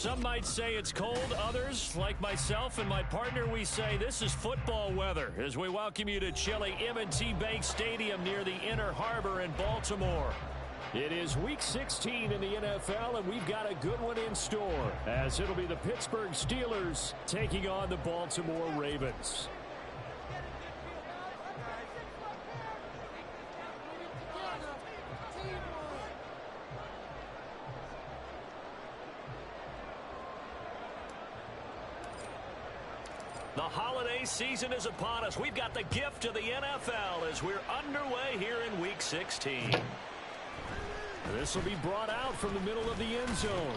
Some might say it's cold. Others, like myself and my partner, we say this is football weather as we welcome you to chilly M&T Bank Stadium near the Inner Harbor in Baltimore. It is Week 16 in the NFL, and we've got a good one in store as it'll be the Pittsburgh Steelers taking on the Baltimore Ravens. The holiday season is upon us. We've got the gift of the NFL as we're underway here in Week 16. This will be brought out from the middle of the end zone.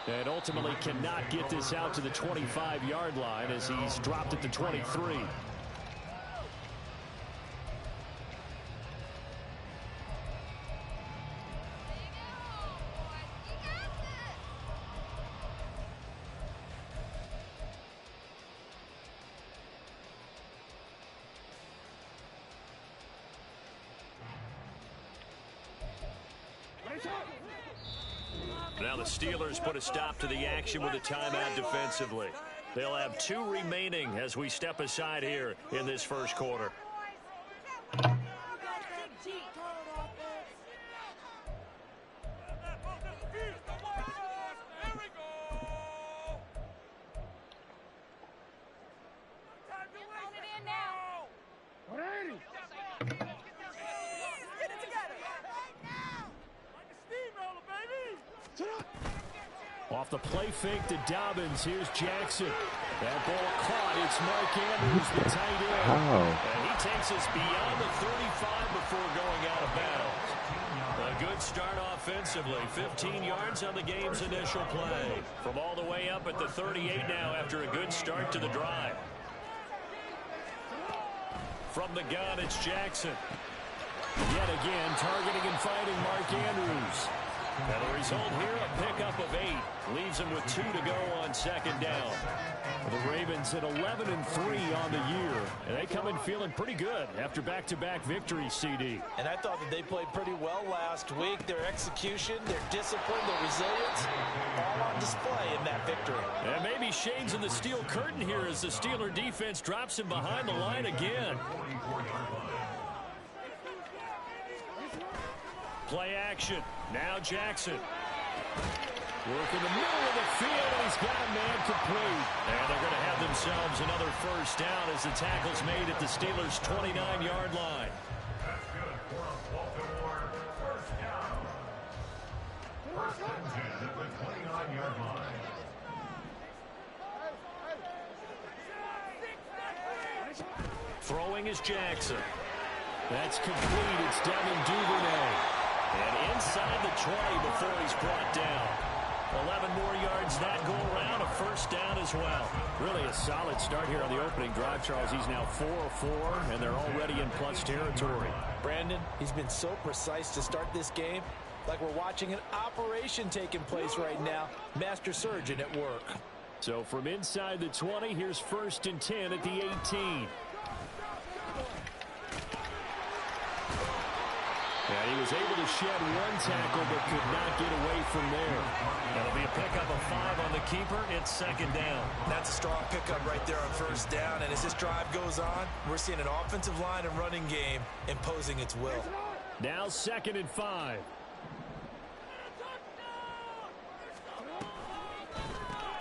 And ultimately cannot get this out to the 25-yard line as he's dropped at the 23. Now the Steelers put a stop to the action with a timeout defensively. They'll have 2 remaining as we step aside here in this first quarter. Off the play fake to Dobbins. Here's Jackson. That ball caught. It's Mark Andrews, the tight end. And he takes us beyond the 35 before going out of bounds. A good start offensively. 15 yards on the game's initial play. From all the way up at the 38 now after a good start to the drive. From the gun, it's Jackson. Yet again, targeting and finding Mark Andrews. And the result here, a pickup of 8. Leaves them with 2 to go on second down. The Ravens at 11-3 on the year. And they come in feeling pretty good after back-to-back victories, CD. And I thought that they played pretty well last week. Their execution, their discipline, their resilience, all on display in that victory. And maybe shades in the steel curtain here as the Steeler defense drops him behind the line again. Play action. Now Jackson. Work in the middle of the field, and he's got a man complete. And they're going to have themselves another first down as the tackle's made at the Steelers' 29-yard line. That's good for a Baltimore first down. First and 10 at the 29-yard line. Throwing is Jackson. That's complete. It's Devin Duvernay. And inside the 20 before he's brought down. 11 more yards that go around, a first down as well. Really a solid start here on the opening drive, Charles. He's now 4 of 4, and they're already in plus territory. Brandon, he's been so precise to start this game, like we're watching an operation taking place right now. Master surgeon at work. So from inside the 20, here's first and 10 at the 18. And he was able to shed 1 tackle but could not get away from there. That'll be a pickup of 5 on the keeper. It's second down. That's a strong pickup right there on first down. And as this drive goes on, we're seeing an offensive line and running game imposing its will. Now second and 5.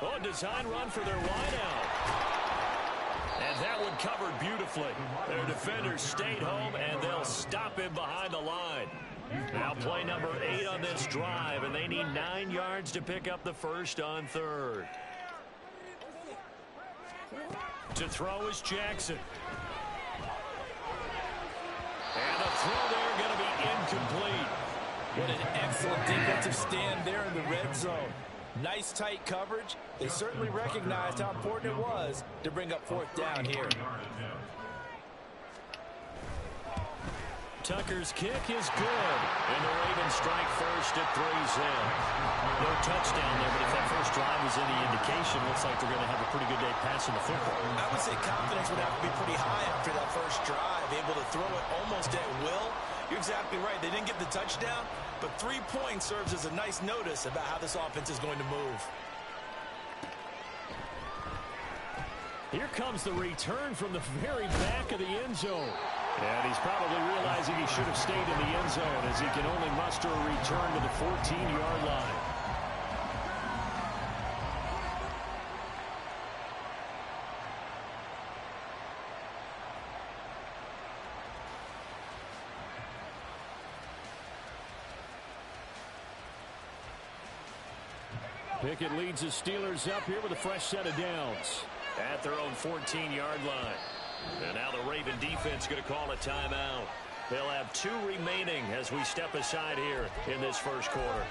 Oh, design run for their wideout. And that one covered beautifully. Their defenders stayed home, and they'll stop him behind the line. Now play number 8 on this drive, and they need 9 yards to pick up the first on third. To throw is Jackson. And the throw there going to be incomplete. What an excellent defensive stand there in the red zone. Nice tight coverage. They certainly recognized how important it was to bring up fourth down here. Tucker's kick is good. And the Ravens strike first at 3's in. No touchdown there, but if that first drive was any indication, looks like they're going to have a pretty good day passing the football. I would say confidence would have to be pretty high after that first drive. Able to throw it almost at will. You're exactly right. They didn't get the touchdown, but 3 points serves as a nice notice about how this offense is going to move. Here comes the return from the very back of the end zone. And he's probably realizing he should have stayed in the end zone as he can only muster a return to the 14-yard line. Pickett leads the Steelers up here with a fresh set of downs at their own 14-yard line. And now the Raven defense going to call a timeout. They'll have 2 remaining as we step aside here in this first quarter.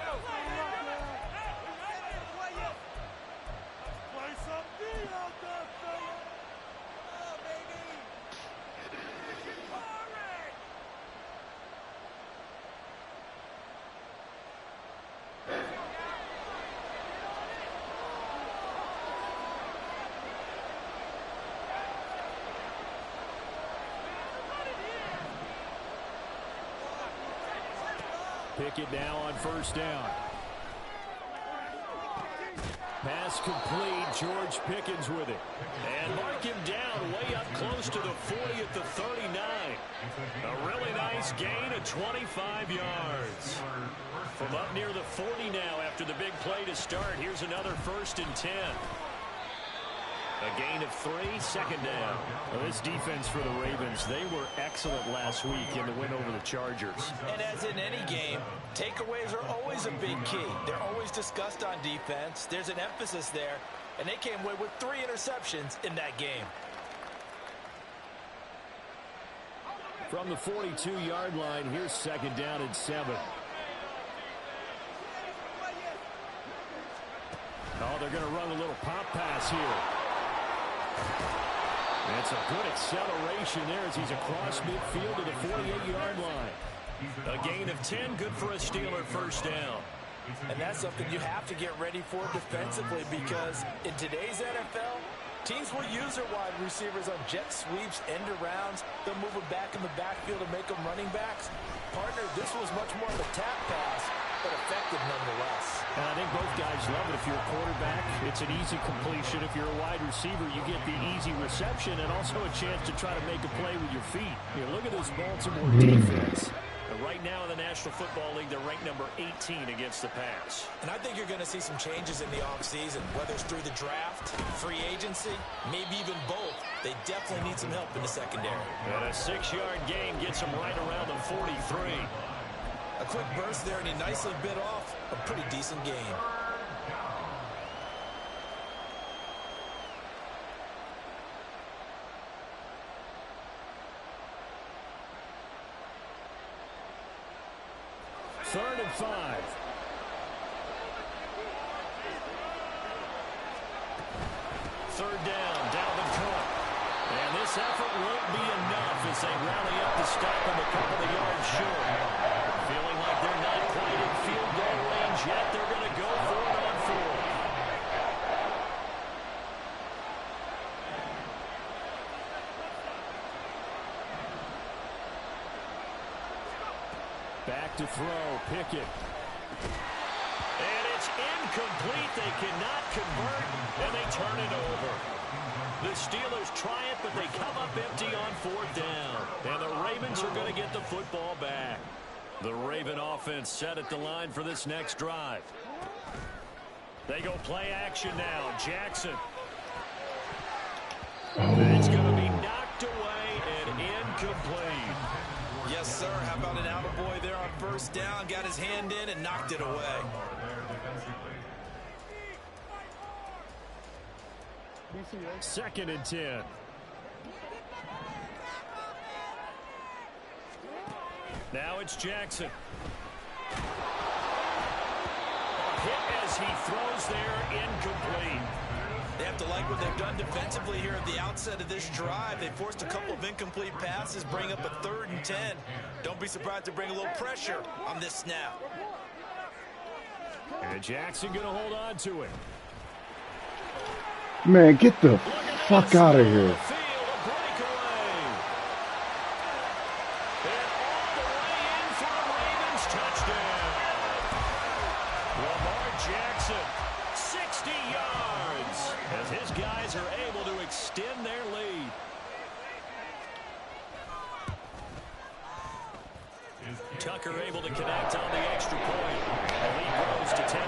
Pickett now on first down. Pass complete. George Pickens with it. And mark him down way up close to the 40 at the 39. A really nice gain of 25 yards. From up near the 40 now after the big play to start. Here's another 1st and 10. A gain of 3, second down. Well, this defense for the Ravens, they were excellent last week in the win over the Chargers. And as in any game, takeaways are always a big key. They're always discussed on defense. There's an emphasis there, and they came away with 3 interceptions in that game. From the 42-yard line, here's second down and 7. Oh, they're going to run a little pop pass here. It's a good acceleration there as he's across midfield to the 48-yard line. A gain of 10, good for a Steeler first down. And that's something you have to get ready for defensively because in today's NFL, teams will use their wide receivers on jet sweeps, end arounds. They'll move them back in the backfield and make them running backs. Partner, this was much more of a tap pass, but effective nonetheless. And I think both guys love it. If you're a quarterback, it's an easy completion. If you're a wide receiver, you get the easy reception and also a chance to try to make a play with your feet. Here, look at this Baltimore defense. And right now in the National Football League, they're ranked number 18 against the pass. And I think you're going to see some changes in the offseason, whether it's through the draft, free agency, maybe even both. They definitely need some help in the secondary. And a 6-yard gain gets them right around the 43. A quick burst there, and he nicely bit off a pretty decent gain. Third and 5. Third down, Dalvin Cook. And this effort won't be enough as they rally up to stop him a couple of yards short. Feeling like they're not quite in field goal range yet. They're going to go for it on 4. Back to throw, Pickett. And it's incomplete. They cannot convert, and they turn it over. The Steelers try it, but they come up empty on 4th down. And the Ravens are going to get the football back. The Raven offense set at the line for this next drive. They go play action now. Jackson. It's going to be knocked away and incomplete. Yes, sir. How about an attaboy there on first down? Got his hand in and knocked it away. Second and 10. Now it's Jackson. Hit as he throws there, incomplete. They have to like what they've done defensively here at the outset of this drive. They forced a couple of incomplete passes, bring up a 3rd and 10. Don't be surprised to bring a little pressure on this snap. And Jackson going to hold on to it. Man, get the fuck out of here. Touchdown. His guys are able to extend their lead. Tucker able to connect on the extra point. The lead grows to 10-0.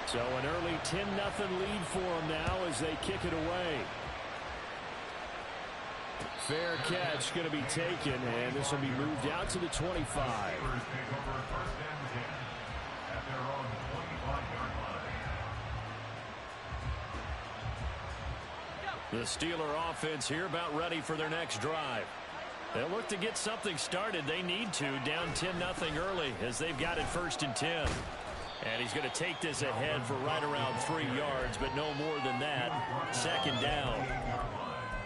So an early 10-0 lead for them now as they kick it away. Fair catch going to be taken, and this will be moved out to the 25. The Steeler offense here about ready for their next drive. They'll look to get something started. They need to, down 10-0 early as they've got it 1st and 10. And he's going to take this ahead for right around 3 yards, but no more than that. 2nd down.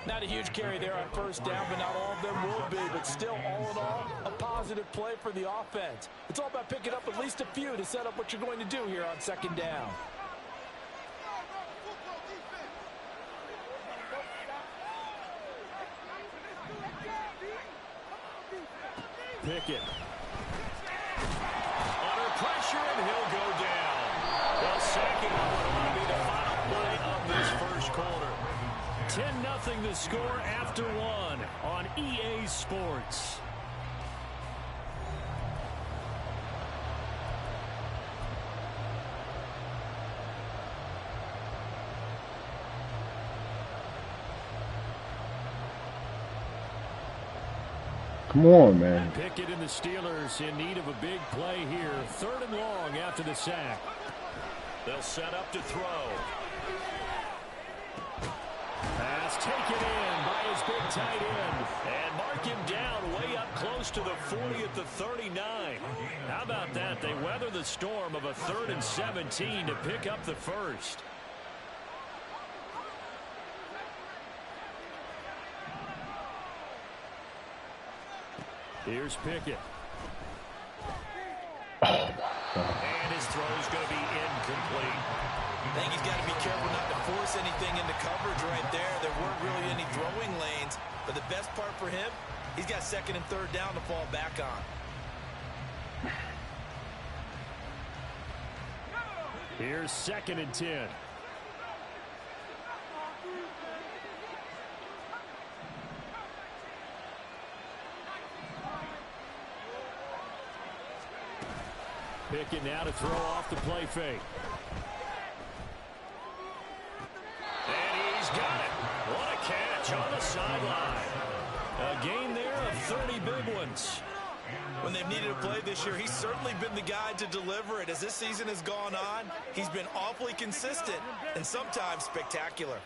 Not a huge carry there on 1st down, but not all of them will be. But still, all in all, a positive play for the offense. It's all about picking up at least a few to set up what you're going to do here on 2nd down. Pickett. Under pressure, and he'll go down. Well, sacking on what will be the final play of this 1st quarter. 10-0 the score after 1 on EA Sports. Come on, man. Pickett and the Steelers in need of a big play here. 3rd and long after the sack. They'll set up to throw. Pass taken in by his big tight end. And mark him down way up close to the 40 at the 39. How about that? They weather the storm of a 3rd and 17 to pick up the 1st. Here's Pickett. And his throw's going to be incomplete. I think he's got to be careful not to force anything into coverage right there. There weren't really any throwing lanes. But the best part for him, he's got 2nd and 3rd down to fall back on. Here's 2nd and 10. Pickett now to throw off the play fake. And he's got it. What a catch on the sideline. A gain there of 30 big ones. When they've needed a play this year, he's certainly been the guy to deliver it. As this season has gone on, he's been awfully consistent and sometimes spectacular.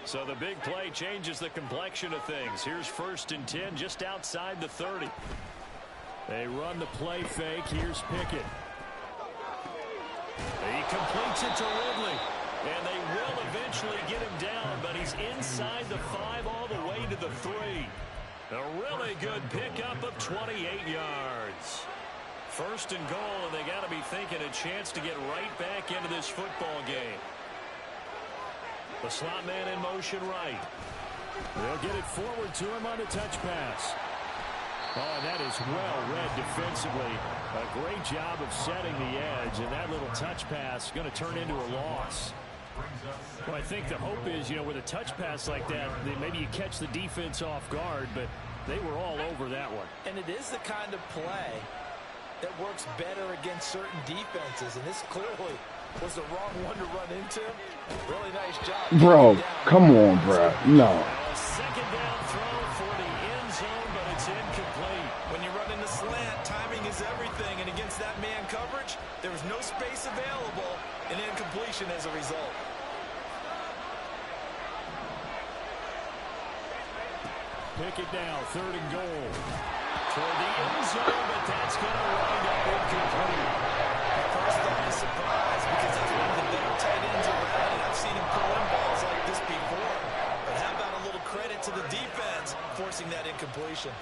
So the big play changes the complexion of things. Here's 1st and 10 just outside the 30. They run the play fake. Here's Pickett. He completes it to Ridley. And they will eventually get him down, but he's inside the 5 all the way to the 3. A really good pickup of 28 yards. 1st and goal, and they got to be thinking a chance to get right back into this football game. The slot man in motion right. They'll get it forward to him on a touch pass. Oh, and that is well read defensively. A great job of setting the edge, and that little touch pass is going to turn into a loss. Well, I think the hope is, with a touch pass like that, maybe you catch the defense off guard, but they were all over that one. And it is the kind of play that works better against certain defenses, and this clearly was the wrong one to run into. Really nice job. Bro, come on, bro. No. 2nd down throw for the end zone, but it's incomplete. When you run in the slant, timing is everything, and against that man coverage, there was no space available, and incompletion as a result. Pickett now, 3rd and goal. Toward the end zone, but that's going to wind up incomplete. At first thought is surprise because that's one of the better tight ends around, and I've seen him pull in balls like this before. But how about a little credit to the defense forcing that incompletion?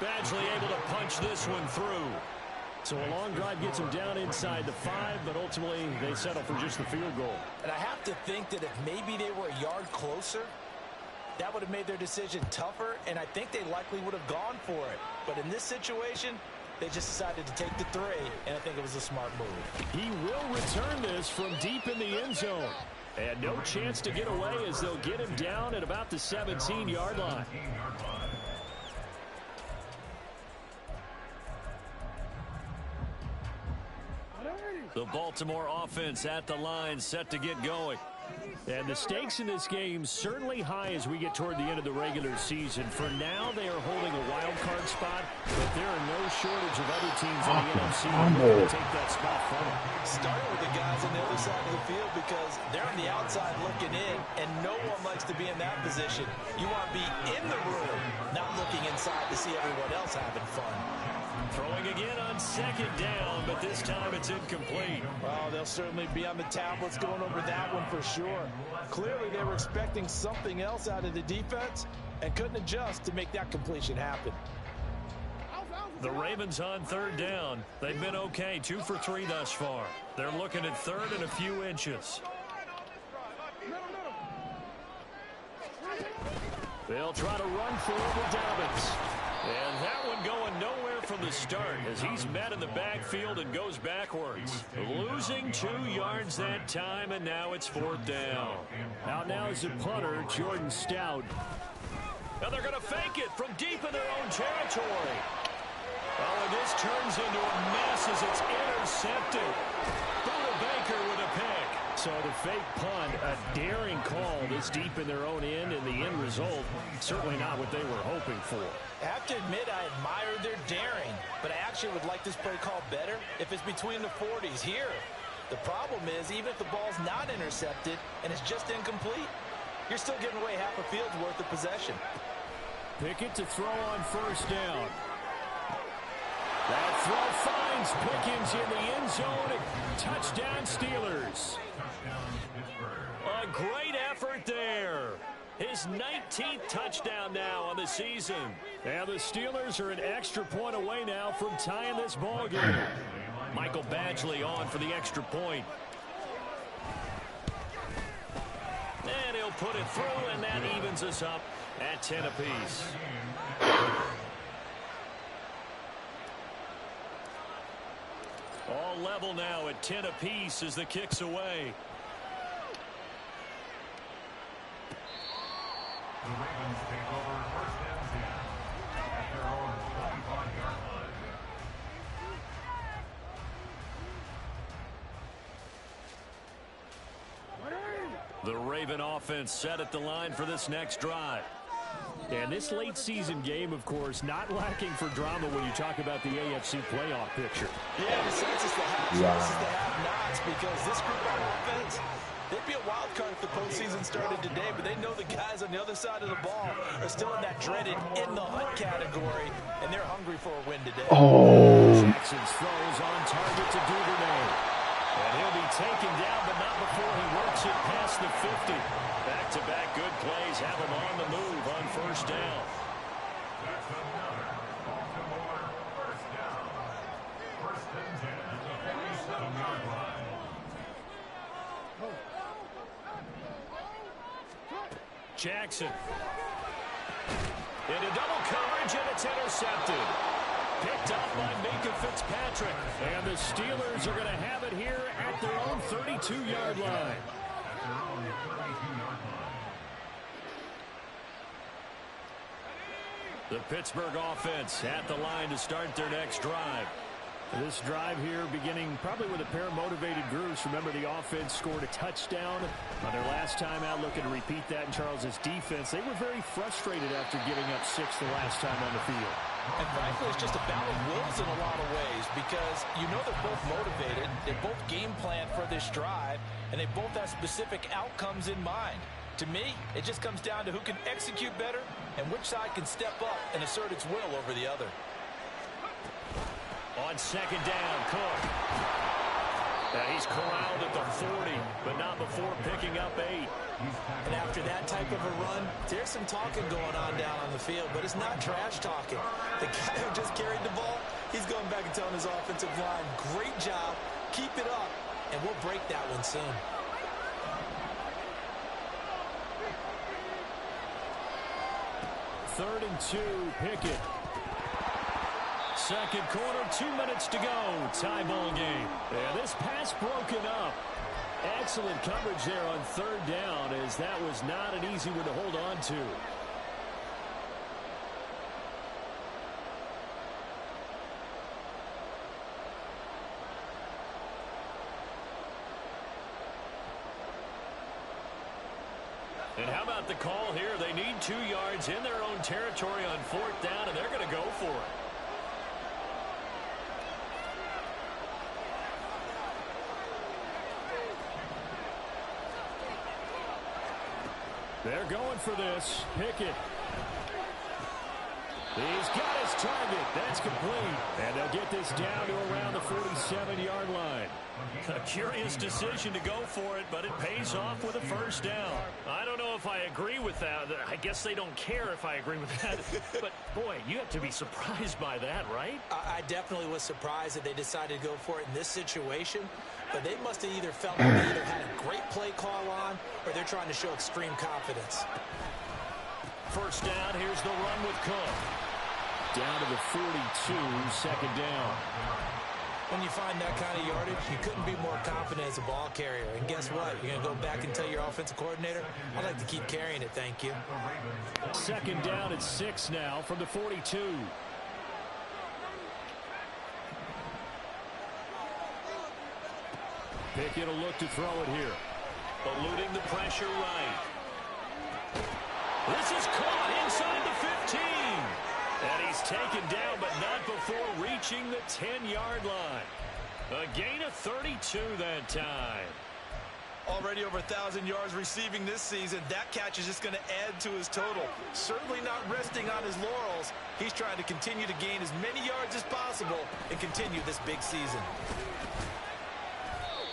Badgley able to punch this one through. So a long drive gets them down inside the 5, but ultimately they settle for just the field goal. And I have to think that if maybe they were a yard closer, that would have made their decision tougher, and I think they likely would have gone for it. But in this situation, they just decided to take the 3, and I think it was a smart move. He will return this from deep in the end zone. And no chance to get away as they'll get him down at about the 17-yard line. The Baltimore offense at the line, set to get going. And the stakes in this game certainly high as we get toward the end of the regular season. For now, they are holding a wild card spot, but there are no shortage of other teams in the NFC to take that spot from them. Start with the guys on the other side of the field because they're on the outside looking in, and no one likes to be in that position. You want to be in the room, not looking inside to see everyone else having fun. Throwing again on second down, but this time it's incomplete. Well, they'll certainly be on the tablets going over that one for sure. Clearly, they were expecting something else out of the defense and couldn't adjust to make that completion happen. The Ravens on third down. They've been okay, 2 for 3 thus far. They're looking at third and a few inches. They'll try to run for it with Dobbins. And that one going nowhere from the start as he's met in the backfield and goes backwards. Losing 2 yards that time, and now it's 4th down. Out now is the punter, Jordan Stout. Now they're going to fake it from deep in their own territory. Oh, and this turns into a mess as it's intercepted. Buda Baker with a pick. So the fake punt, a daring call this deep in their own end, and the end result, certainly not what they were hoping for. I have to admit I admire their daring, but I actually would like this play call better if it's between the 40s here. The problem is, even if the ball's not intercepted and it's just incomplete, you're still giving away half a field's worth of possession. Pickett to throw on first down. That throw finds Pickens in the end zone. Touchdown Steelers. A great effort there. His 19th touchdown now on the season. And the Steelers are an extra point away now from tying this ball game. Michael Badgley on for the extra point. And he'll put it through, and that evens us up at 10 apiece. All level now at 10 apiece as the kick's away. The Ravens take over first and 10 at their own 25-yard line. The Raven offense set at the line for this next drive. And this late season game, of course, not lacking for drama when you talk about the AFC playoff picture. Yeah, the sense is the have-nots because this group on offense, they'd be a wild card if the postseason started today, but they know the guys on the other side of the ball are still in that dreaded in-the-hunt category, and they're hungry for a win today. Jackson's throws on target to Duvernay. And he'll be taken down, but not before he works it past the 50. Back-to-back good plays have him on the move on first down. That's another Baltimore first down. First and 10 at the 47-yard line. Jackson. Into double coverage, and it's intercepted. Picked up by Minka Fitzpatrick. And the Steelers are going to have it here at their own 32-yard line. The Pittsburgh offense at the line to start their next drive. This drive here beginning probably with a pair of motivated Guruz. Remember, the offense scored a touchdown on their last time out, looking to repeat that in Charles's defense. They were very frustrated after giving up 6 the last time on the field. And frankly, it's just a battle of wills in a lot of ways because you know they're both motivated, they both game plan for this drive, and they both have specific outcomes in mind. To me, it just comes down to who can execute better and which side can step up and assert its will over the other. On second down, Cook. Now he's corralled at the 40, but not before picking up 8. And after that type of a run, there's some talking going on down on the field, but it's not trash talking. The guy who just carried the ball He's going back and telling his offensive line, great job, keep it up, and we'll break that one soon. Third and 2, Pickett. Second quarter, 2 minutes to go. Tie ball game. And this pass broken up. Excellent coverage there on third down, as that was not an easy one to hold on to. And how about the call here? They need 2 yards in their own territory on fourth down, and they're going to go for it. They're going for this. Pickett. He's got his target. That's complete. And they'll get this down to around the 47-yard line. A curious decision to go for it, but it pays off with a first down. I don't know if I agree with that. I guess they don't care if I agree with that. But, boy, you have to be surprised by that, right? I definitely was surprised that they decided to go for it in this situation. But they must have either felt like they either had a great play call on or they're trying to show extreme confidence. First down, here's the run with Cook. Down to the 42, second down. When you find that kind of yardage, you couldn't be more confident as a ball carrier. And guess what? You're going to go back and tell your offensive coordinator, I'd like to keep carrying it, thank you. Second down at 6 now from the 42. Pickett will look to throw it here. Eluding the pressure right. This is caught inside the 15. And he's taken down, but not before reaching the 10-yard line. A gain of 32 that time. Already over 1,000 yards receiving this season. That catch is just going to add to his total. Certainly not resting on his laurels. He's trying to continue to gain as many yards as possible and continue this big season.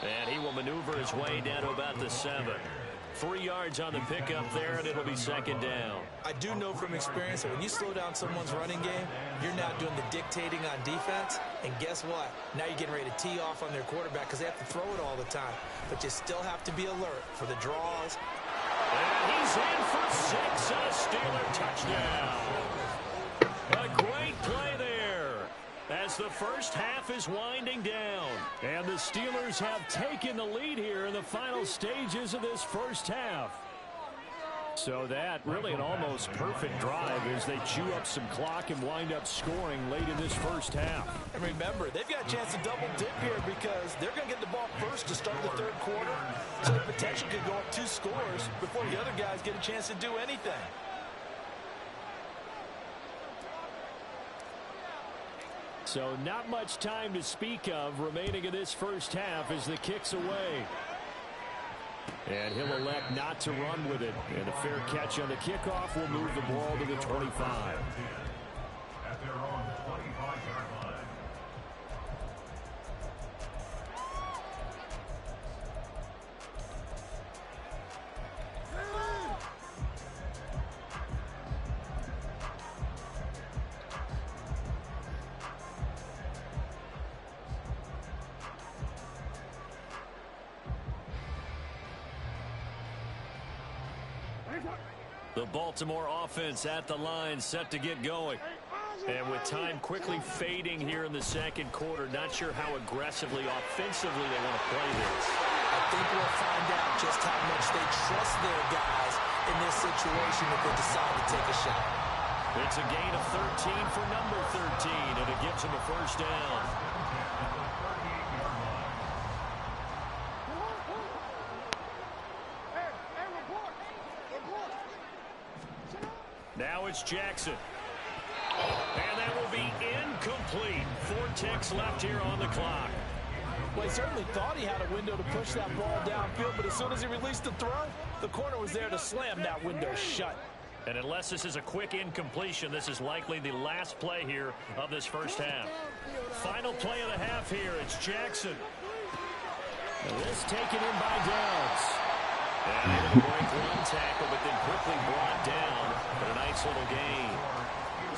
And he will maneuver his way down to about the 7. 3 yards on the pickup there, and it'll be second down. I do know from experience that when you slow down someone's running game, you're now doing the dictating on defense. And guess what? Now you're getting ready to tee off on their quarterback because they have to throw it all the time. But you still have to be alert for the draws. And he's in for 6 and a Steeler touchdown. A great play there as the first half is winding down. And the Steelers have taken the lead here in the final stages of this first half. So that really an almost perfect drive as they chew up some clock and wind up scoring late in this first half. And remember, they've got a chance to double dip here because they're going to get the ball first to start the third quarter. So the potential could go up 2 scores before the other guys get a chance to do anything. So not much time to speak of remaining in this first half as the kick's away. And he'll elect not to run with it. And a fair catch on the kickoff will move the ball to the 25. At their own 25-yard line. The Baltimore offense at the line set to get going. And with time quickly fading here in the second quarter, not sure how aggressively, offensively they want to play this. I think we'll find out just how much they trust their guys in this situation if they decide to take a shot. It's a gain of 13 for number 13, and it gives them a first down. Now it's Jackson. And that will be incomplete. 4 ticks left here on the clock. Well, he certainly thought he had a window to push that ball downfield, but as soon as he released the throw, the corner was there to slam that window shut. And unless this is a quick incompletion, this is likely the last play here of this first half. Final play of the half here. It's Jackson. And this taken in by Downs. And able to break one tackle, but then quickly brought down. But a nice little gain.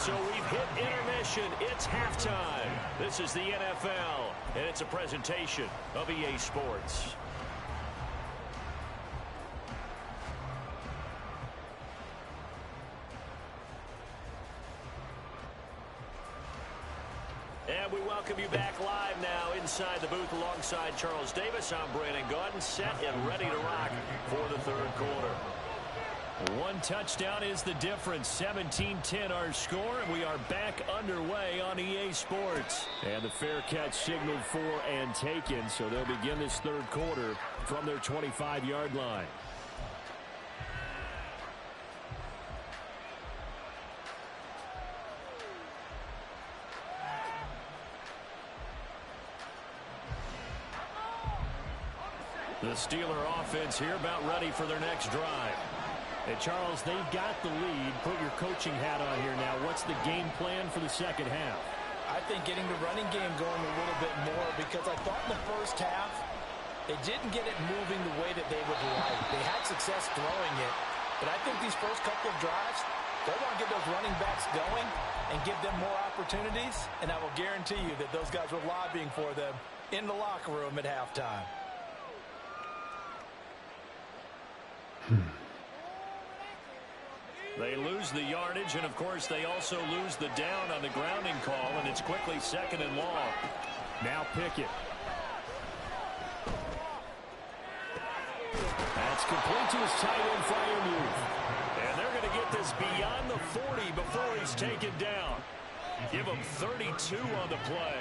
So we've hit intermission. It's halftime. This is the NFL, and it's a presentation of EA Sports. And we welcome you back live now inside the booth alongside Charles Davis. I'm Brandon Gaudin, set and ready to rock for the third quarter. One touchdown is the difference. 17-10 our score, and we are back underway on EA Sports. And the fair catch signaled for and taken, so they'll begin this third quarter from their 25-yard line. The Steeler offense here about ready for their next drive. And Charles, they've got the lead. Put your coaching hat on here now. What's the game plan for the second half? I think getting the running game going a little bit more, because I thought in the first half they didn't get it moving the way that they would like. They had success throwing it, but I think these first couple of drives, they want to get those running backs going and give them more opportunities, and I will guarantee you that those guys were lobbying for them in the locker room at halftime. They lose the yardage, and of course they also lose the down on the grounding call, and it's quickly second and long. Now Pickett. That's complete to his tight end Freiermuth. And they're going to get this beyond the 40 before he's taken down. Give him 32 on the play.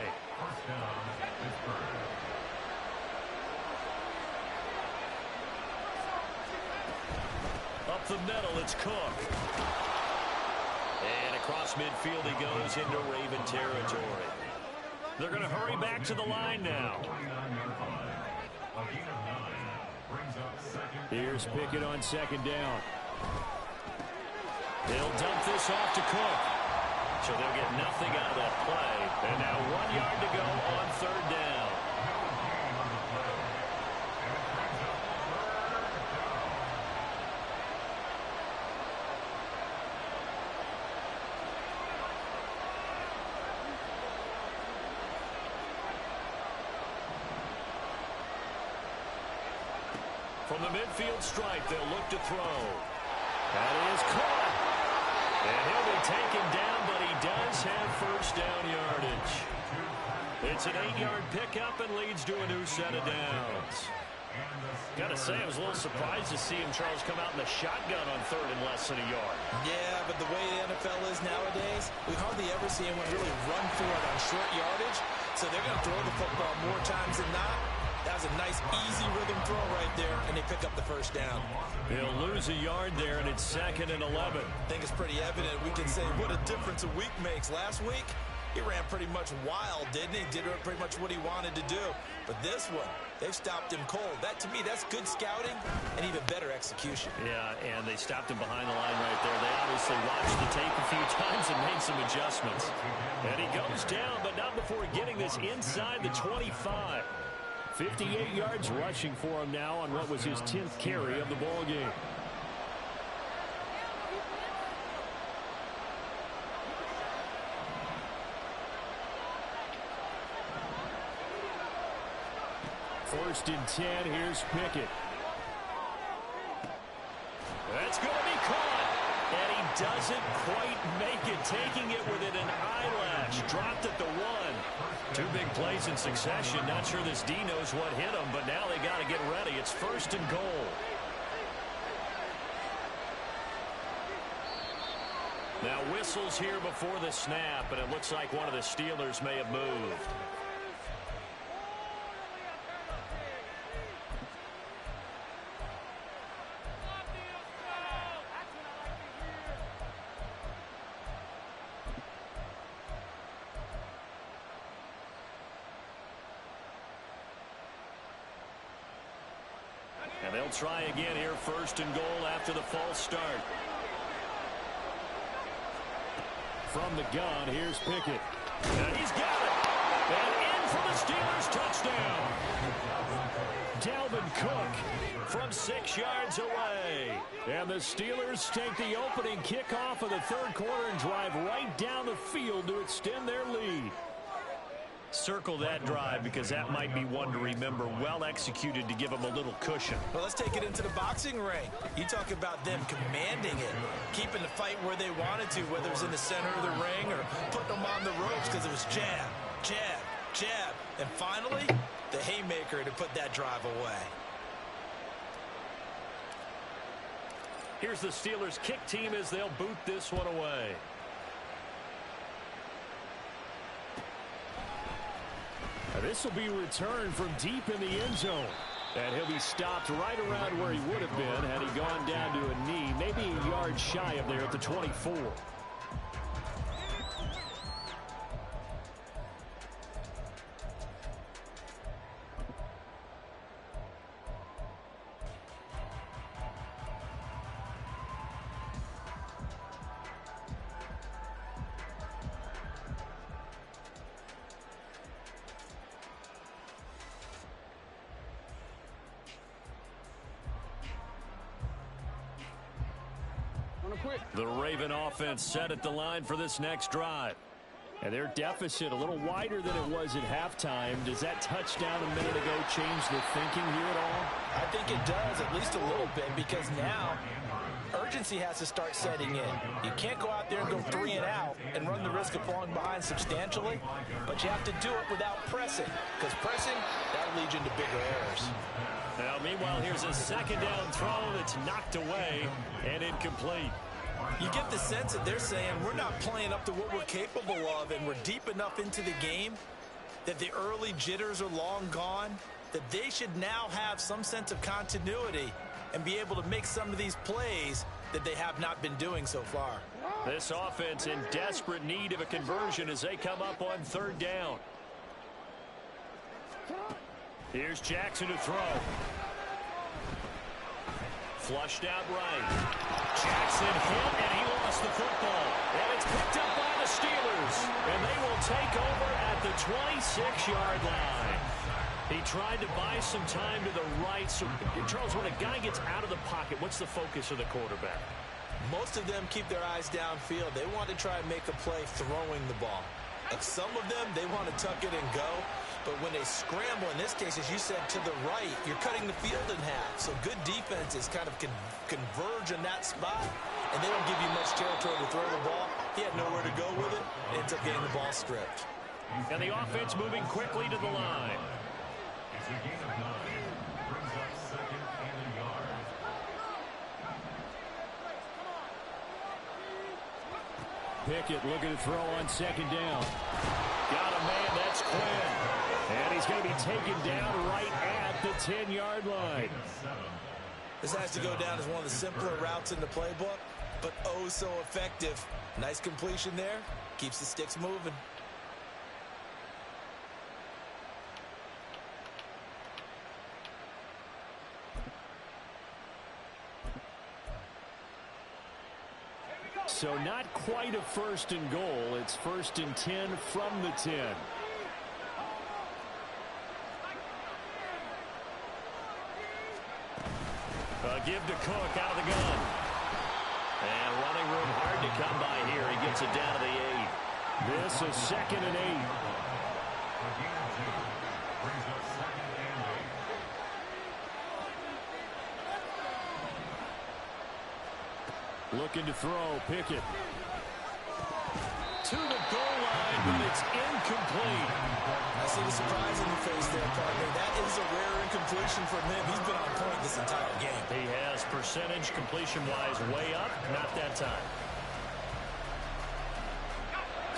Up the middle, it's Cook. And across midfield he goes into Raven territory. They're going to hurry back to the line now. Here's Pickett on second down. They'll dump this off to Cook. So they'll get nothing out of that play. And now 1 yard to go on third down. From the midfield stripe, they'll look to throw. That is caught. And he'll be taken down, but he does have first down yardage. It's an 8-yard pickup and leads to a new set of downs. Got to say, I was a little surprised to see him, Charles, come out in the shotgun on third and less than a yard. Yeah, but the way the NFL is nowadays, we hardly ever see anyone really run for it on short yardage. So they're going to throw the football more times than not. That was a nice, easy rhythm throw right there, and they pick up the first down. He'll lose a yard there, and it's 2nd and 11. I think it's pretty evident. We can say what a difference a week makes. Last week, he ran pretty much wild, didn't he? Did pretty much what he wanted to do. But this one, they've stopped him cold. That, to me, that's good scouting and even better execution. Yeah, and they stopped him behind the line right there. They obviously watched the tape a few times and made some adjustments. And he goes down, but not before getting this inside the 25. 58 yards rushing for him now on what was his 10th carry of the ball game. First and 10, here's Pickett. That's going to be caught. And he doesn't quite make it, taking it within an eyelash. Dropped at the 1. 2 big plays in succession. Not sure this D knows what hit him, but now they got to get ready. It's 1st and goal. Now whistles here before the snap, and it looks like one of the Steelers may have moved. And they'll try again here, 1st and goal after the false start. From the gun, here's Pickett. And he's got it. And for the Steelers. Touchdown. Dalvin Cook from 6 yards away. And the Steelers take the opening kickoff of the third quarter and drive right down the field to extend their lead. Circle that drive because that might be one to remember. Well executed to give them a little cushion. Well, let's take it into the boxing ring. You talk about them commanding it, keeping the fight where they wanted to, whether it was in the center of the ring or putting them on the ropes because it was jab, jab, jab. And finally, the haymaker to put that drive away. Here's the Steelers kick team as they'll boot this one away. Now this will be returned from deep in the end zone. And he'll be stopped right around where he would have been had he gone down to a knee, maybe a yard shy of there at the 24. The Raven offense set at the line for this next drive. And their deficit a little wider than it was at halftime. Does that touchdown a minute ago change the thinking here at all? I think it does, at least a little bit, because now urgency has to start setting in. You can't go out there and go 3 and out and run the risk of falling behind substantially, but you have to do it without pressing, because pressing, that'll lead you into bigger errors. Now, meanwhile, here's a second down throw that's knocked away and incomplete. You get the sense that they're saying we're not playing up to what we're capable of, and we're deep enough into the game that the early jitters are long gone, that they should now have some sense of continuity and be able to make some of these plays that they have not been doing so far. This offense in desperate need of a conversion as they come up on third down. Here's Jackson to throw. Flushed out right. Jackson hit, and he lost the football. And it's picked up by the Steelers. And they will take over at the 26-yard line. He tried to buy some time to the right. So, Charles, when a guy gets out of the pocket, what's the focus of the quarterback? Most of them keep their eyes downfield. They want to try and make a play throwing the ball. And some of them, they want to tuck it and go. But when they scramble, in this case, as you said, to the right, you're cutting the field in half. So good defenses kind of converge in that spot, and they don't give you much territory to throw the ball. He had nowhere to go with it, and ends up getting the ball stripped. And the offense moving quickly to the line. It's a gain of 9. Brings up second and a yard. Pickett looking to throw on second down. Got a man, that's Quinn. And he's going to be taken down right at the 10-yard line. This has to go down as one of the simpler routes in the playbook, but oh so effective. Nice completion there. Keeps the sticks moving. So not quite a first and goal. It's 1st and 10 from the 10. A give to Cook out of the gun. And running room hard to come by here. He gets it down to the 8. This is 2nd and 8. A gain of 2. Brings up second and 8. Looking to throw, Pickett. To the goal line, but it's incomplete. I see the surprise in your face there, partner. That is a rare incompletion from him. He's been on point this entire game. He has percentage completion-wise way up, not that time.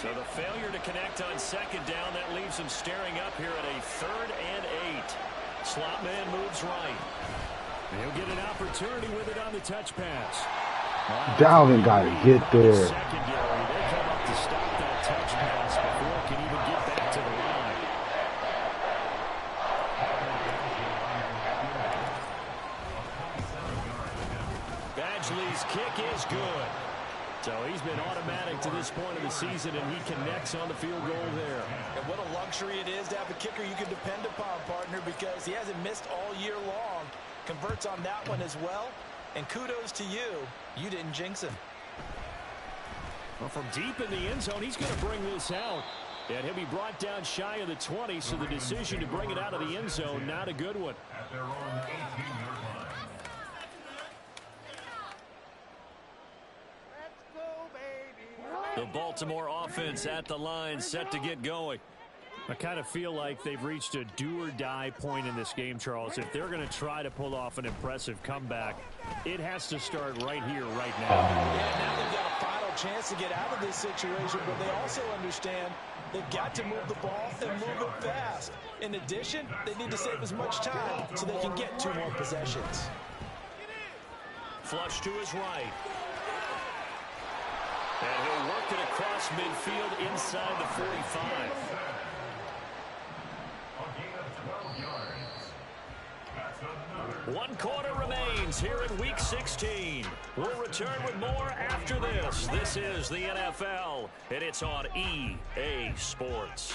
So the failure to connect on second down, that leaves him staring up here at a 3rd and 8. Slot man moves right. He'll get an opportunity with it on the touch pass. Dalvin got to get there. Secondary, they come up to stop that touch pass before it can even get back to the line. Badgley's kick is good. So he's been automatic to this point of the season, and he connects on the field goal there. And what a luxury it is to have a kicker you can depend upon, partner, because he hasn't missed all year long. Converts on that one as well. And kudos to you. You didn't jinx him. Well, from deep in the end zone, he's going to bring this out. And he'll be brought down shy of the 20, so the decision to bring it out of the end zone, not a good one. At their own 18-yard line. The Baltimore offense at the line, set to get going. I kind of feel like they've reached a do-or-die point in this game, Charles. If they're going to try to pull off an impressive comeback, it has to start right here, right now. Yeah, now they've got a final chance to get out of this situation, but they also understand they've got to move the ball and move it fast. In addition, they need to save as much time so they can get 2 more possessions. Flush to his right. And he'll work it across midfield inside the 45. A gain of 12 yards. That's another. 1 quarter remains here in Week 16. We'll return with more after this. This is the NFL, and it's on EA Sports.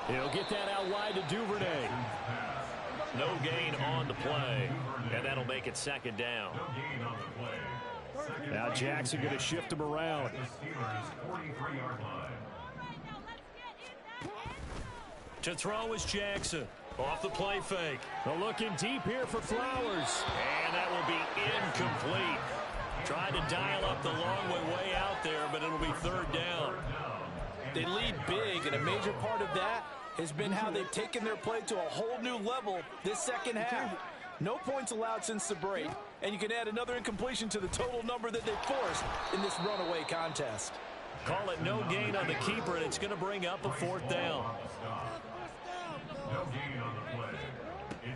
He'll get that out wide to Duvernay. No gain on the play, and that'll make it 2nd down. No gain on the play. Now Jackson going to shift him around. The Steelers' 43-yard line. To throw is Jackson. Off the play fake. They're looking deep here for Flowers. And that will be incomplete. Tried to dial up the long way out there, but it'll be 3rd down. They lead big, and a major part of that has been how they've taken their play to a whole new level this second half. No points allowed since the break, and you can add another incompletion to the total number that they forced in this runaway contest. Call it no gain on the keeper, and it's going to bring up a 4th down. No gain on the play.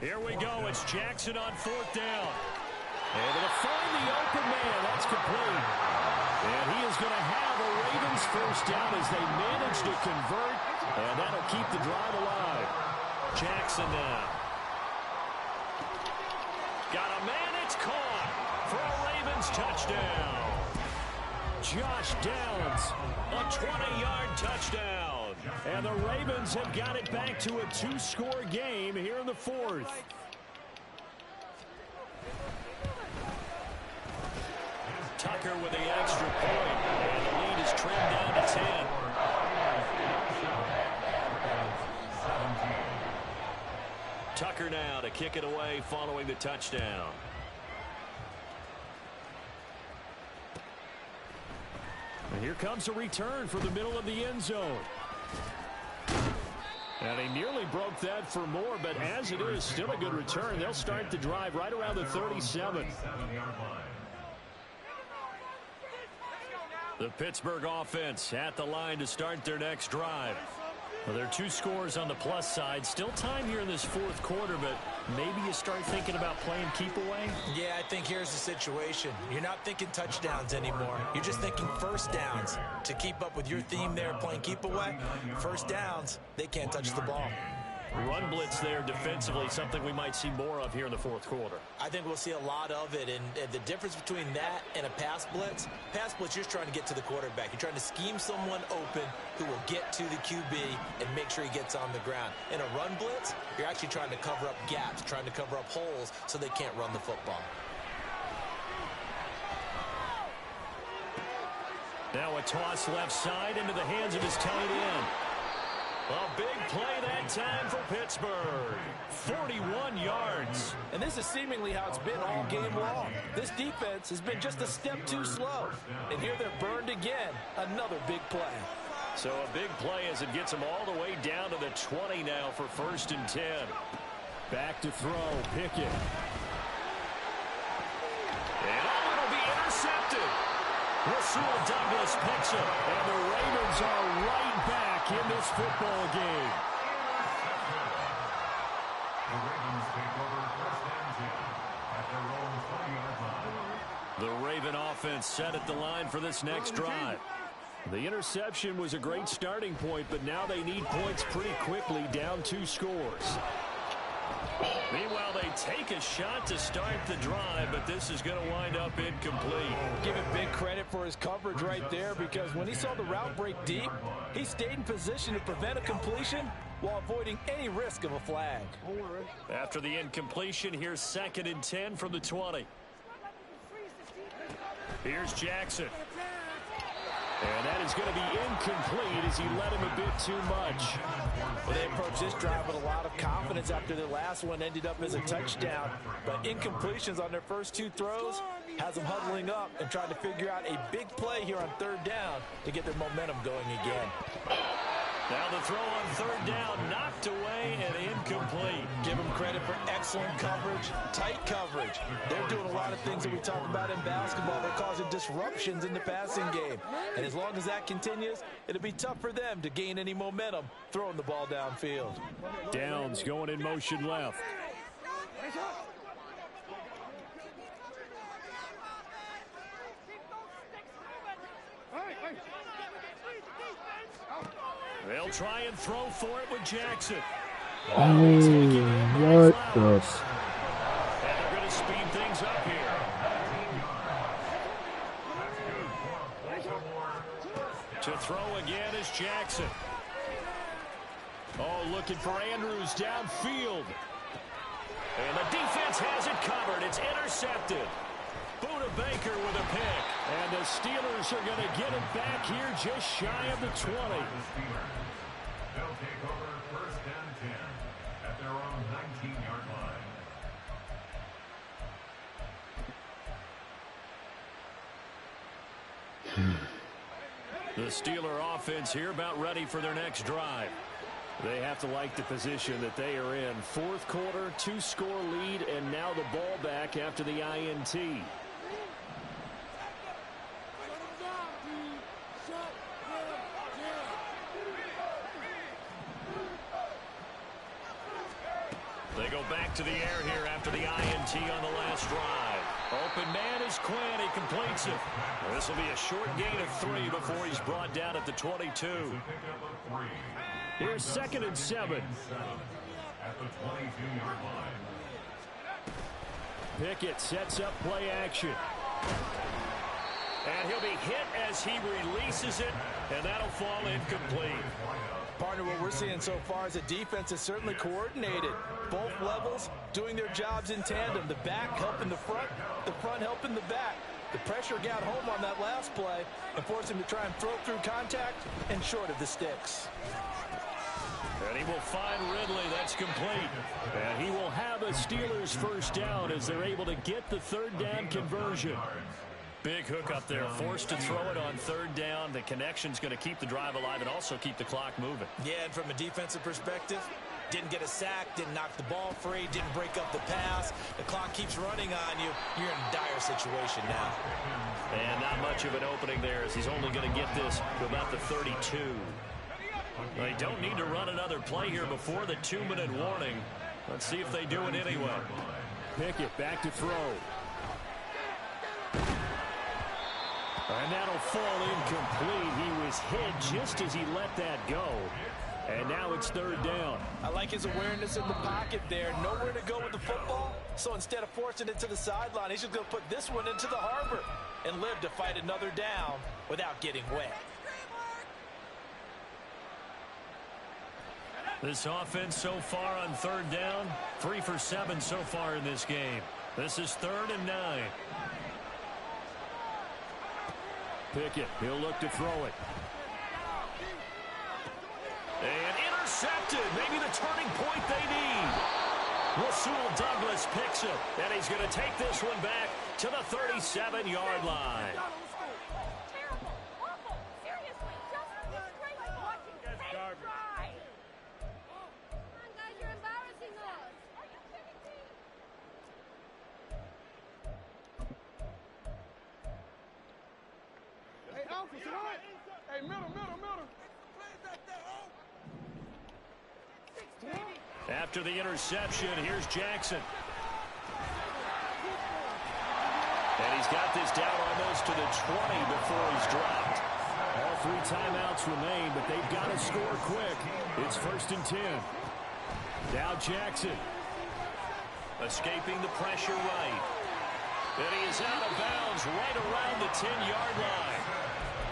Here we go. It's Jackson on 4th down. Able to find the open man. That's complete. And he is going to have a Ravens 1st down as they manage to convert. And that'll keep the drive alive. Jackson now. Got a man. It's caught for a Ravens touchdown. Josh Downs, a 20-yard touchdown. And the Ravens have got it back to a 2-score game here in the 4th. Tucker with the extra point. And the lead is trimmed down to 10. Tucker now to kick it away following the touchdown. And here comes a return for the middle of the end zone. And he nearly broke that for more, but as it is, still a good return. They'll start the drive right around the 37. The Pittsburgh offense at the line to start their next drive. Well, there are 2 scores on the plus side. Still time here in this 4th quarter, but maybe you start thinking about playing keep away? Yeah, I think here's the situation. You're not thinking touchdowns anymore. You're just thinking 1st downs. To keep up with your theme there, playing keep away, 1st downs, they can't touch the ball. Run blitz there defensively, something we might see more of here in the 4th quarter. I think we'll see a lot of it, and the difference between that and a pass blitz, you're just trying to get to the quarterback. You're trying to scheme someone open who will get to the QB and make sure he gets on the ground. In a run blitz, you're actually trying to cover up gaps, trying to cover up holes so they can't run the football. Now a toss left side into the hands of his tight end. A big play that time for Pittsburgh. 41 yards. And this is seemingly how it's been all game long. This defense has been just a step too slow. And here they're burned again. Another big play. So a big play as it gets them all the way down to the 20 now for 1st and 10. Back to throw, Pickett. And it'll be intercepted. Rasul Douglas picks it. And the Ravens are right back in this football game. The Ravens take over 1st and 10 at their own 20-yard line. The Raven offense set at the line for this next drive. The interception was a great starting point, but now they need points pretty quickly, down 2 scores. Meanwhile, they take a shot to start the drive, but this is going to wind up incomplete. Give him big credit for his coverage right there, because when he saw the route break deep, he stayed in position to prevent a completion while avoiding any risk of a flag. After the incompletion, here's 2nd and 10 from the 20. Here's Jackson. And that is going to be incomplete as he led him a bit too much. Well, they approached this drive with a lot of confidence after the last one ended up as a touchdown. But incompletions on their first 2 throws has them huddling up and trying to figure out a big play here on 3rd down to get their momentum going again. Now the throw on 3rd down, knocked away and incomplete. Give them credit for excellent coverage, tight coverage. They're doing a lot of things that we talk about in basketball. They're causing disruptions in the passing game. And as long as that continues, it'll be tough for them to gain any momentum throwing the ball downfield. Downs going in motion left. They'll try and throw for it with Jackson. Oh, what the? And they're going to speed things up here. To throw again is Jackson. Oh, looking for Andrews downfield. And the defense has it covered. It's intercepted. Buda Baker with a pick. And the Steelers are going to get it back here just shy of the 20. They'll take over 1st and 10 at their own 19-yard line. The Steeler offense here about ready for their next drive. They have to like the position that they are in. 4th quarter, 2-score lead, and now the ball back after the INT. They go back to the air here after the INT on the last drive. Open man is Quinn. He completes it. This will be a short gain of 3 before he's brought down at the 22. Here's 2nd and 7. At the 22-yard line. Pickett sets up play action. And he'll be hit as he releases it, and that'll fall incomplete. Partner, what we're seeing so far is the defense is certainly coordinated. Both levels doing their jobs in tandem. The back helping the front helping the back. The pressure got home on that last play and forced him to try and throw through contact and short of the sticks. And he will find Ridley. That's complete. And he will have a Steelers 1st down as they're able to get the 3rd down conversion. Big hook up there, forced to throw it on 3rd down. The connection's going to keep the drive alive and also keep the clock moving. Yeah, and from a defensive perspective, didn't get a sack, didn't knock the ball free, didn't break up the pass. The clock keeps running on you. You're in a dire situation now. And not much of an opening there as he's only going to get this to about the 32. They don't need to run another play here before the 2-minute warning. Let's see if they do it anyway. Pickett back to throw. And that'll fall incomplete. He was hit just as he let that go. And now it's 3rd down. I like his awareness in the pocket there. Nowhere to go with the football. So instead of forcing it to the sideline, he's just going to put this one into the harbor and live to fight another down without getting wet. This offense so far on 3rd down, 3 for 7 so far in this game. This is 3rd and 9. Pickett, he'll look to throw it. And intercepted. Maybe the turning point they need. Rasul Douglas picks it. And he's going to take this one back to the 37-yard line. Hey, middle. After the interception, here's Jackson. And he's got this down almost to the 20 before he's dropped. All 3 timeouts remain, but they've got to score quick. It's 1st and 10. Now Jackson. Escaping the pressure right. And he is out of bounds right around the 10-yard line.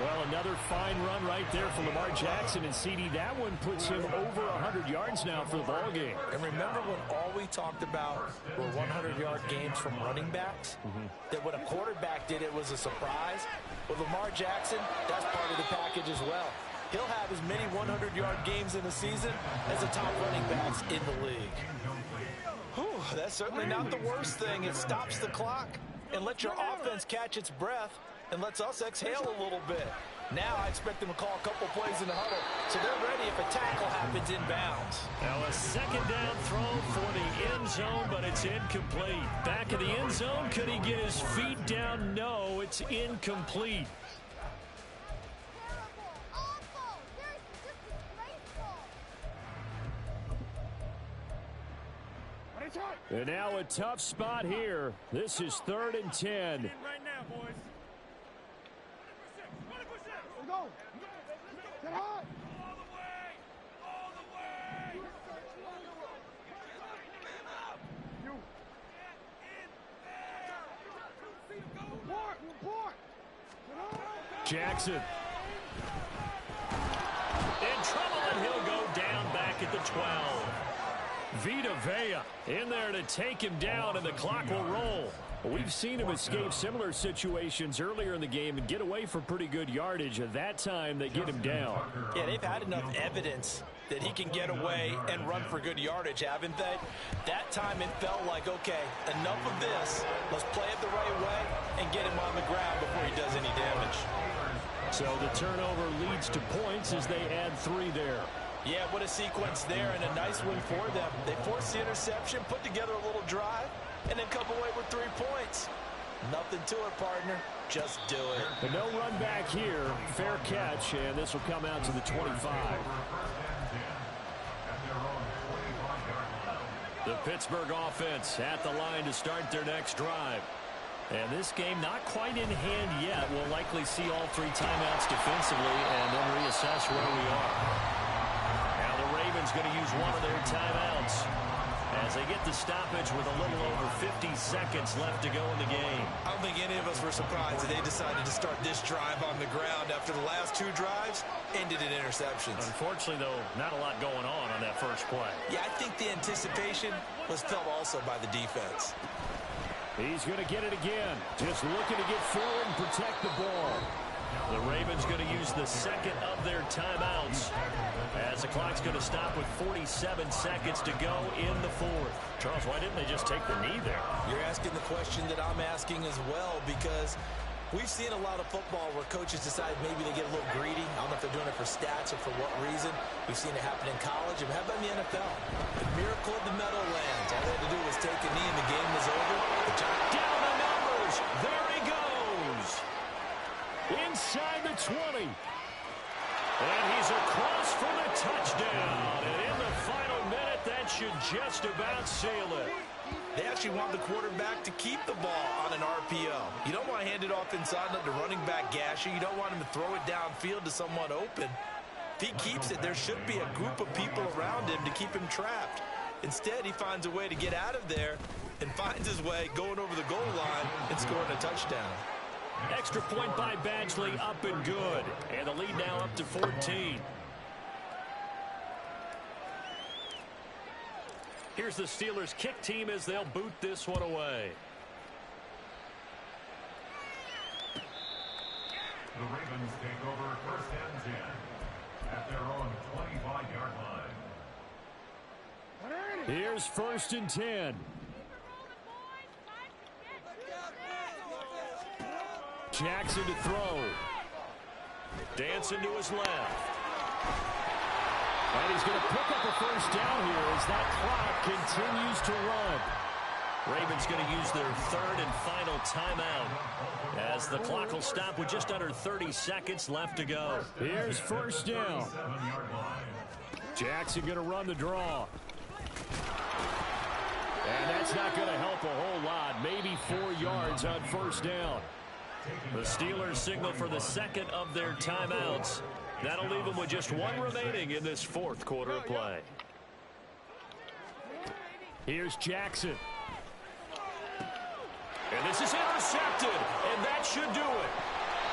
Well, another fine run right there for Lamar Jackson. And CD, that one puts him over 100 yards now for the ballgame. And remember when all we talked about were 100-yard games from running backs? That when a quarterback did it was a surprise? With Lamar Jackson, that's part of the package as well. He'll have as many 100-yard games in a season as the top running backs in the league. Whew, that's certainly not the worst thing. It stops the clock and lets your offense catch its breath and lets us exhale a little bit. Now I expect them to call a couple plays in the huddle, so they're ready if a tackle happens inbounds. Now a 2nd down throw for the end zone, but it's incomplete. Back of the end zone, could he get his feet down? No, it's incomplete. And now a tough spot here. This is 3rd and 10. Right now, boys. Let's go. Get high. All the way. All the way. You. Get in there. Report. Jackson. In trouble, and he'll go down back at the 12. Vita Vea in there to take him down, and the clock will roll. We've seen him escape similar situations earlier in the game and get away for pretty good yardage. At that time, they get him down. Yeah, they've had enough evidence that he can get away and run for good yardage, haven't they? That time it felt like, okay, enough of this. Let's play it the right way and get him on the ground before he does any damage. So the turnover leads to points as they add 3 there. Yeah, what a sequence there, and a nice win for them. They forced the interception, put together a little drive, and then come away with 3 points. Nothing to it, partner. Just do it. But no run back here. Fair catch, and this will come out to the 25. The Pittsburgh offense at the line to start their next drive. And this game not quite in hand yet. We'll likely see all 3 timeouts defensively and then reassess where we are. Now the Ravens going to use one of their timeouts as they get the stoppage with a little over 50 seconds left to go in the game. I don't think any of us were surprised that they decided to start this drive on the ground after the last 2 drives ended in interceptions. Unfortunately, though, not a lot going on that first play. Yeah, I think the anticipation was felt also by the defense. He's going to get it again. Just looking to get forward and protect the ball. The Ravens going to use the 2nd of their timeouts as the clock's going to stop with 47 seconds to go in the 4th. Charles, why didn't they just take the knee there? You're asking the question that I'm asking as well, because we've seen a lot of football where coaches decide maybe they get a little greedy. I don't know if they're doing it for stats or for what reason. We've seen it happen in college. And how about in the NFL? The miracle of the Meadowlands. All they had to do was take a knee and the game was over. Down the numbers. There he goes. Inside the 20. And he's across for the touchdown. And in the final minute, that should just about seal it. They actually want the quarterback to keep the ball on an RPO. You don't want to hand it off inside and let the running back gash you. You don't want him to throw it downfield to someone open. If he keeps it, there should be a group of people around him to keep him trapped. Instead, he finds a way to get out of there and finds his way going over the goal line and scoring a touchdown. Extra point by Badgley, up and good. And the lead now up to 14. Here's the Steelers' kick team as they'll boot this one away. The Ravens take over 1st and 10 at their own 25-yard line. Here's 1st and 10. Jackson to throw. Dancing to his left. And he's going to pick up a 1st down here as that clock continues to run. Ravens going to use their 3rd and final timeout as the clock will stop with just under 30 seconds left to go. Here's 1st down. And that's not going to help a whole lot. Maybe 4 yards on first down. The Steelers signal for the second of their timeouts. That'll leave them with just 1 remaining in this 4th quarter of play. Here's Jackson. And this is intercepted, and that should do it.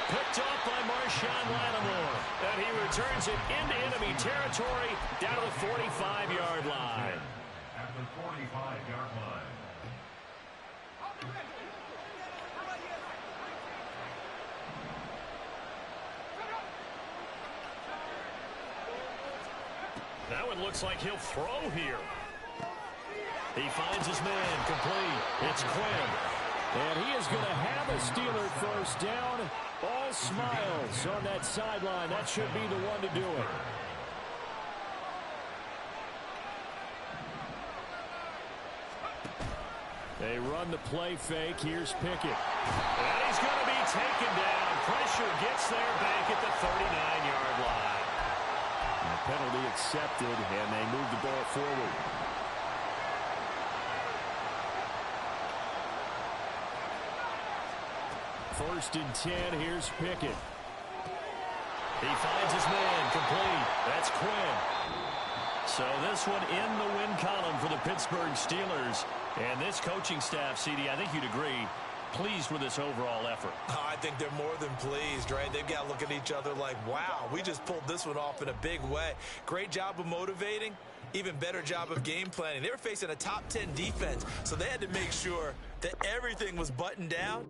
Picked off by Marshawn Lattimore. And he returns it into enemy territory down to the 45-yard line. At the 45-yard line. Now it looks like he'll throw here. He finds his man complete. It's Quinn. And he is going to have a Steeler first down. All smiles on that sideline. That should be the one to do it. They run the play fake. Here's Pickett. And he's going to be taken down. Pressure gets there back at the 39-yard line. And the penalty accepted, and they move the ball forward. First and 10, here's Pickett. He finds his man complete. That's Quinn. So this one in the win column for the Pittsburgh Steelers. And this coaching staff, CD, I think you'd agree, pleased with this overall effort. Oh, I think they're more than pleased, right? They've got to look at each other like, wow, we just pulled this one off in a big way. Great job of motivating. Even better job of game planning. They were facing a top 10 defense, so they had to make sure that everything was buttoned down